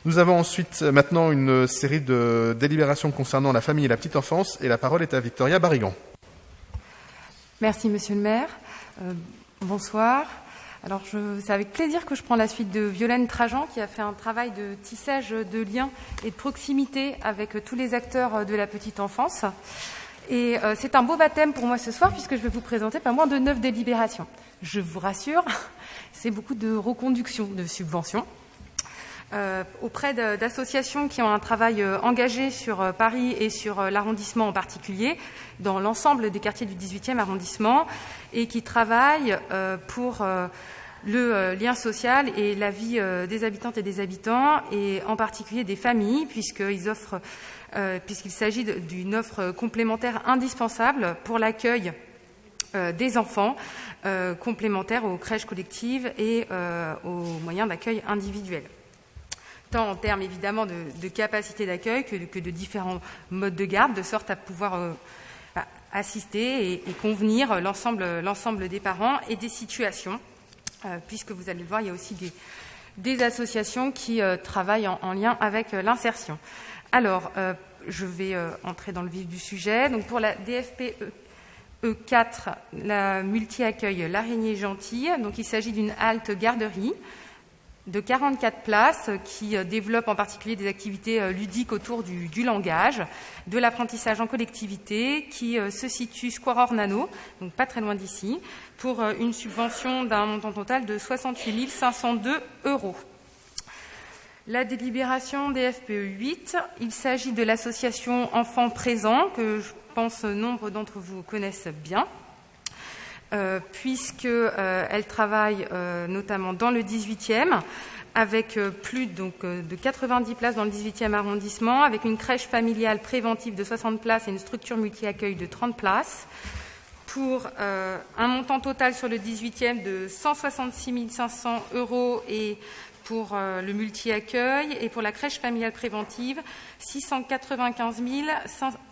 Nous avons ensuite maintenant une série de délibérations concernant la famille et la petite enfance, et la parole est à Victoria Barrigan. Merci Monsieur le maire. Bonsoir. Alors c'est avec plaisir que je prends la suite de Violaine Trajan, qui a fait un travail de tissage de liens et de proximité avec tous les acteurs de la petite enfance. Et c'est un beau baptême pour moi ce soir, puisque je vais vous présenter pas moins de 9 délibérations. Je vous rassure, c'est beaucoup de reconduction de subventions. Auprès d'associations qui ont un travail engagé sur Paris et sur l'arrondissement en particulier, dans l'ensemble des quartiers du 18e arrondissement, et qui travaillent pour le lien social et la vie des habitantes et des habitants, et en particulier des familles, puisqu'il s'agit d'une offre complémentaire indispensable pour l'accueil des enfants, complémentaires aux crèches collectives et aux moyens d'accueil individuels. Tant en termes évidemment de capacité d'accueil que de différents modes de garde, de sorte à pouvoir assister et convenir l'ensemble des parents et des situations, puisque vous allez le voir, il y a aussi des associations qui travaillent en lien avec l'insertion. Alors, je vais entrer dans le vif du sujet. Donc pour la DFP E4, la multi-accueil L'Araignée Gentille, donc il s'agit d'une halte garderie de 44 places qui développe en particulier des activités ludiques autour du langage, de l'apprentissage en collectivité, qui se situe Square Ornano, donc pas très loin d'ici, pour une subvention d'un montant total de 68 502 €. La délibération DFPE 8, il s'agit de l'association Enfants Présents, que je pense nombre d'entre vous connaissent bien, puisqu'elle travaille notamment dans le 18e, avec plus de 90 places dans le 18e arrondissement, avec une crèche familiale préventive de 60 places et une structure multi-accueil de 30 places, pour un montant total sur le 18e de 166 500 € et pour le multi-accueil, et pour la crèche familiale préventive, 695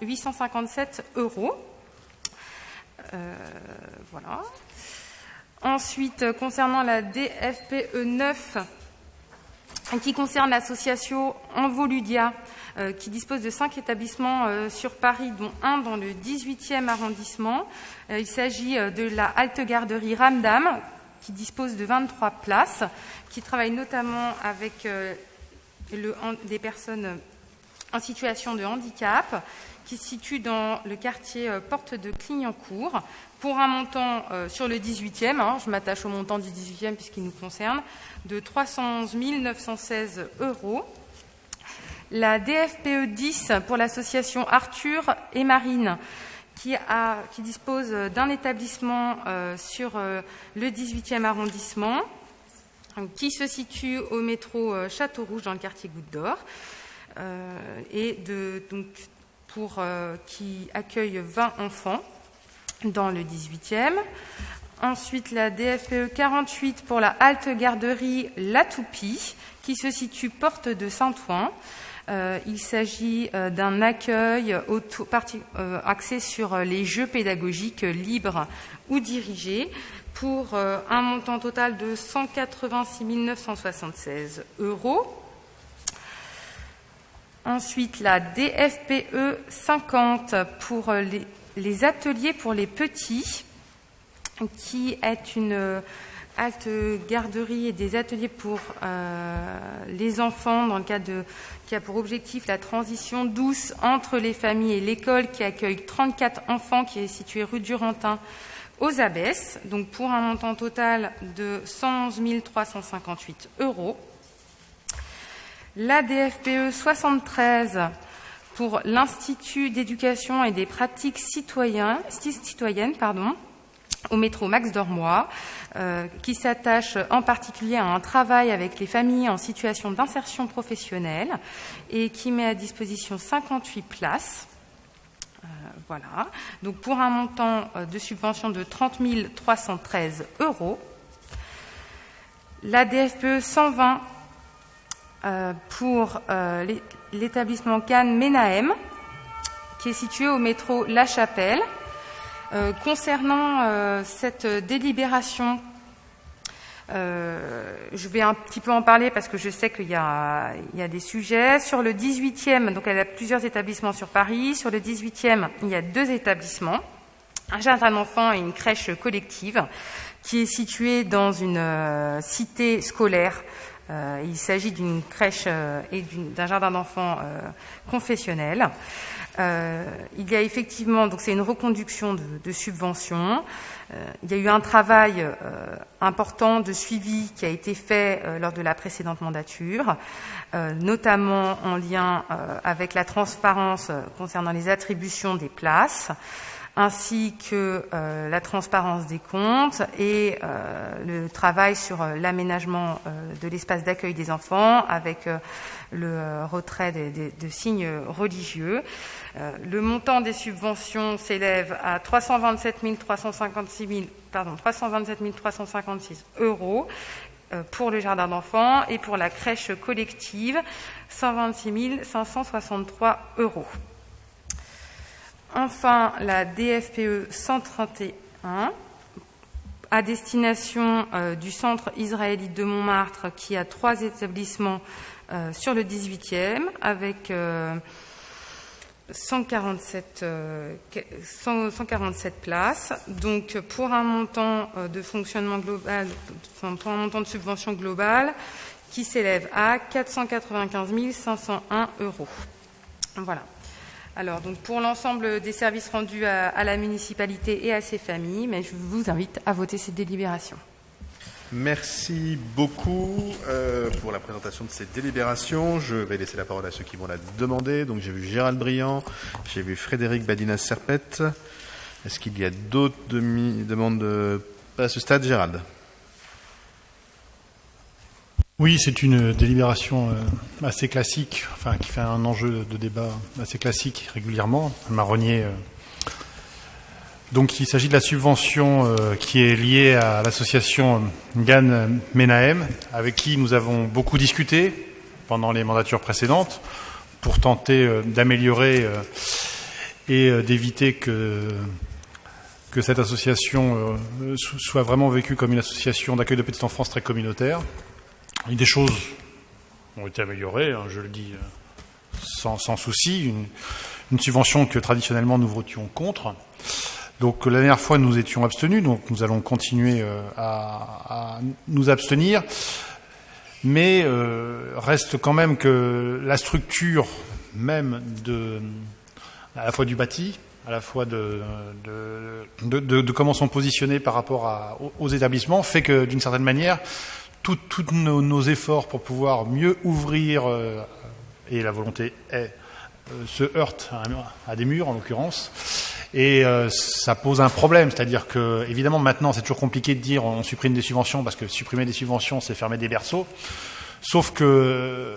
857 €. Voilà. Ensuite, concernant la DFPE 9, qui concerne l'association Envoludia, qui dispose de 5 établissements sur Paris, dont un dans le 18e arrondissement. Il s'agit de la halte garderie Ramdam, qui dispose de 23 places, qui travaille notamment avec des personnes en situation de handicap, qui se situe dans le quartier Porte de Clignancourt, pour un montant sur le 18e, je m'attache au montant du 18e puisqu'il nous concerne, de 311 916 €. La DFPE 10 pour l'association Arthur et Marine, qui dispose d'un établissement sur le 18e arrondissement, qui se situe au métro Château-Rouge dans le quartier Goutte d'Or, qui accueille 20 enfants dans le 18e. Ensuite, la DFPE 48 pour la halte garderie La Toupie, qui se situe porte de Saint-Ouen. Il s'agit d'un accueil axé sur les jeux pédagogiques libres ou dirigés, pour un montant total de 186 976 €. Ensuite, la DFPE 50 pour les ateliers pour les petits, qui est une halte garderie et des ateliers pour les enfants, dans le cadre qui a pour objectif la transition douce entre les familles et l'école, qui accueille 34 enfants, qui est située rue Durantin aux Abbesses, donc pour un montant total de 111 358 €. La DFPE 73 pour l'Institut d'éducation et des pratiques citoyennes, au métro Max Dormois, qui s'attache en particulier à un travail avec les familles en situation d'insertion professionnelle et qui met à disposition 58 places. Voilà. Donc pour un montant de subvention de 30 313 €. La DFPE 120 pour l'établissement Cannes Ménahem, qui est situé au métro La Chapelle. Concernant cette délibération, Je vais un petit peu en parler parce que je sais qu'il y a des sujets. Sur le 18e, donc elle a plusieurs établissements sur Paris. Sur le 18e, il y a 2 établissements, un jardin d'enfants et une crèche collective qui est située dans une cité scolaire. Il s'agit d'une crèche et d'un jardin d'enfants confessionnel. Il y a effectivement, donc c'est une reconduction de subventions. Il y a eu un travail important de suivi qui a été fait lors de la précédente mandature, notamment en lien avec la transparence concernant les attributions des places, ainsi que la transparence des comptes et le travail sur l'aménagement de l'espace d'accueil des enfants avec le retrait de signes religieux. Le montant des subventions s'élève à 327 356 € pour le jardin d'enfants et pour la crèche collective, 126 563 €. Enfin, la DFPE 131 à destination du centre israélite de Montmartre qui a 3 établissements sur le 18e avec 147 places, donc pour un montant de fonctionnement global, pour un montant de subvention globale qui s'élève à 495 501 €. Voilà. Alors, donc pour l'ensemble des services rendus à la municipalité et à ses familles, mais je vous invite à voter cette délibération. Merci beaucoup pour la présentation de ces délibérations. Je vais laisser la parole à ceux qui vont la demander. Donc j'ai vu Gérald Briand, j'ai vu Frédéric Badinas-Serpette. Est-ce qu'il y a d'autres demandes à ce stade, Gérald? Oui, c'est une délibération assez classique, enfin qui fait un enjeu de débat assez classique régulièrement, un marronnier. Donc il s'agit de la subvention qui est liée à l'association Gan Menahem, avec qui nous avons beaucoup discuté pendant les mandatures précédentes pour tenter d'améliorer et d'éviter que cette association soit vraiment vécue comme une association d'accueil de petite enfance très communautaire. Et des choses ont été améliorées, hein, je le dis sans souci. Une subvention que traditionnellement nous votions contre. Donc la dernière fois nous étions abstenus, donc nous allons continuer à nous abstenir. Mais reste quand même que la structure même à la fois du bâti, à la fois de comment sont positionnés par rapport aux établissements, fait que d'une certaine manière, tous nos efforts pour pouvoir mieux ouvrir, et la volonté est, se heurtent à des murs en l'occurrence, et ça pose un problème, c'est-à-dire que évidemment maintenant c'est toujours compliqué de dire on supprime des subventions, parce que supprimer des subventions c'est fermer des berceaux, sauf que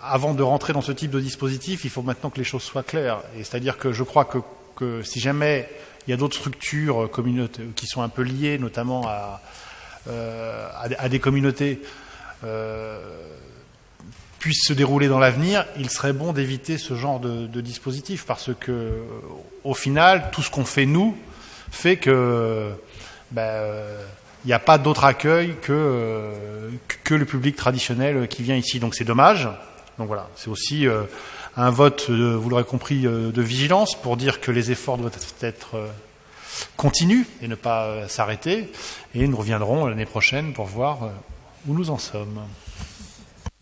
avant de rentrer dans ce type de dispositif, il faut maintenant que les choses soient claires, et c'est-à-dire que je crois que si jamais il y a d'autres structures communautaires qui sont un peu liées, notamment à des communautés puissent se dérouler dans l'avenir, il serait bon d'éviter ce genre de dispositif, parce que au final, tout ce qu'on fait nous fait que il n'y a pas d'autre accueil que le public traditionnel qui vient ici. Donc c'est dommage. Donc voilà, c'est aussi un vote, vous l'aurez compris, de vigilance pour dire que les efforts doivent être continue et ne pas s'arrêter, et nous reviendrons l'année prochaine pour voir où nous en sommes.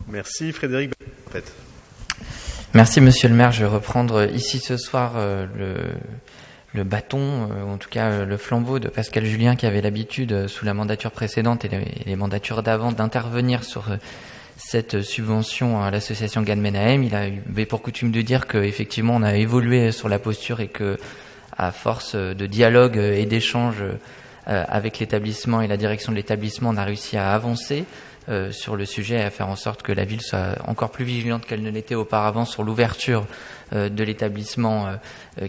Merci Frédéric. Merci Monsieur le maire, je vais reprendre ici ce soir le bâton, ou en tout cas le flambeau de Pascal Julien, qui avait l'habitude sous la mandature précédente et les mandatures d'avant d'intervenir sur cette subvention à l'association Gan Menahem. Il avait pour coutume de dire qu'effectivement on a évolué sur la posture et que à force de dialogue et d'échange avec l'établissement et la direction de l'établissement, on a réussi à avancer sur le sujet et à faire en sorte que la ville soit encore plus vigilante qu'elle ne l'était auparavant sur l'ouverture de l'établissement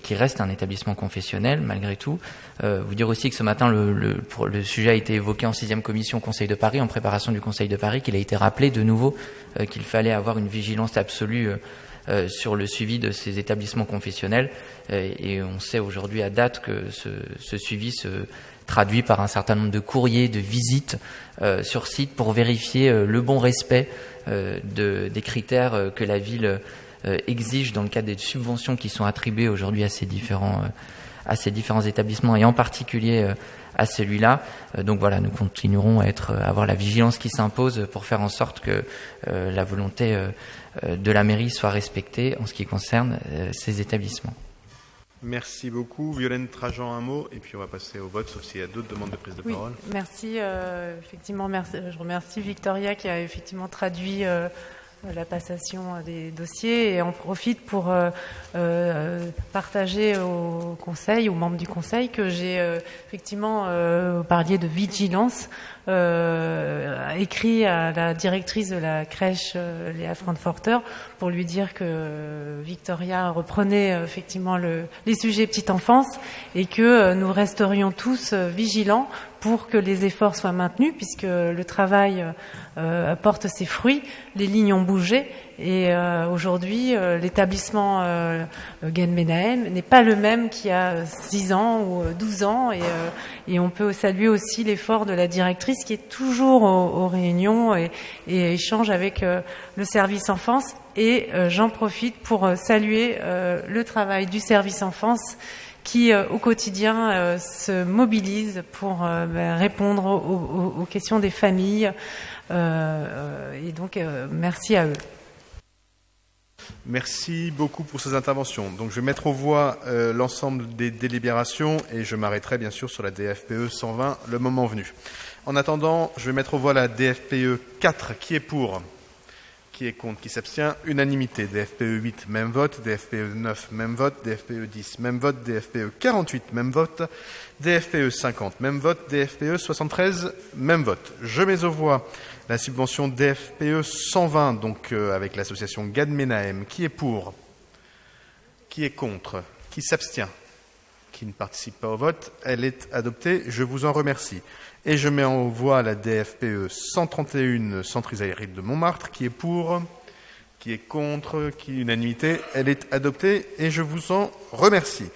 qui reste un établissement confessionnel malgré tout. Vous dire aussi que ce matin, le sujet a été évoqué en 6e commission au Conseil de Paris, en préparation du Conseil de Paris, qu'il a été rappelé de nouveau qu'il fallait avoir une vigilance absolue sur le suivi de ces établissements confessionnels, et on sait aujourd'hui à date que ce suivi se traduit par un certain nombre de courriers, de visites sur site pour vérifier le bon respect des critères que la ville exige dans le cadre des subventions qui sont attribuées aujourd'hui à ces différents établissements et en particulier à celui-là. Donc voilà, nous continuerons à avoir la vigilance qui s'impose pour faire en sorte que la volonté de la mairie soit respectée en ce qui concerne ces établissements. Merci beaucoup. Violaine Trajan, un mot, et puis on va passer au vote, sauf s'il y a d'autres demandes de prise de parole. Merci. Effectivement, je remercie Victoria qui a effectivement traduit la passation des dossiers et on profite pour partager au conseil, aux membres du conseil, que j'ai effectivement, vous parliez de vigilance, écrit à la directrice de la crèche Léa Frankfurter pour lui dire que Victoria reprenait effectivement les sujets petite enfance et que nous resterions tous vigilants pour que les efforts soient maintenus, puisque le travail porte ses fruits, les lignes ont bougé, et aujourd'hui, l'établissement Gan Menahem n'est pas le même qu'il y a 6 ans ou 12 ans, et on peut saluer aussi l'effort de la directrice qui est toujours aux réunions et échange avec le service enfance, et j'en profite pour saluer le travail du service enfance qui au quotidien se mobilise pour répondre aux questions des familles. Et donc, merci à eux. Merci beaucoup pour ces interventions. Donc, je vais mettre aux voix l'ensemble des délibérations et je m'arrêterai bien sûr sur la DFPE 120 le moment venu. En attendant, je vais mettre aux voix la DFPE 4. Qui est pour ? Qui est contre? Qui s'abstient? Unanimité. DFPE 8, même vote. DFPE 9, même vote. DFPE 10, même vote. DFPE 48, même vote. DFPE 50, même vote. DFPE 73, même vote. Je mets aux voix la subvention DFPE 120, donc avec l'association Gan Menahem. Qui est pour? Qui est contre? Qui s'abstient? Qui ne participe pas au vote? Elle est adoptée. Je vous en remercie. Et je mets en voix la DFPE 131 Centre Isaïride de Montmartre. Qui est pour? Qui est contre? Qui est unanimité? Elle est adoptée et je vous en remercie.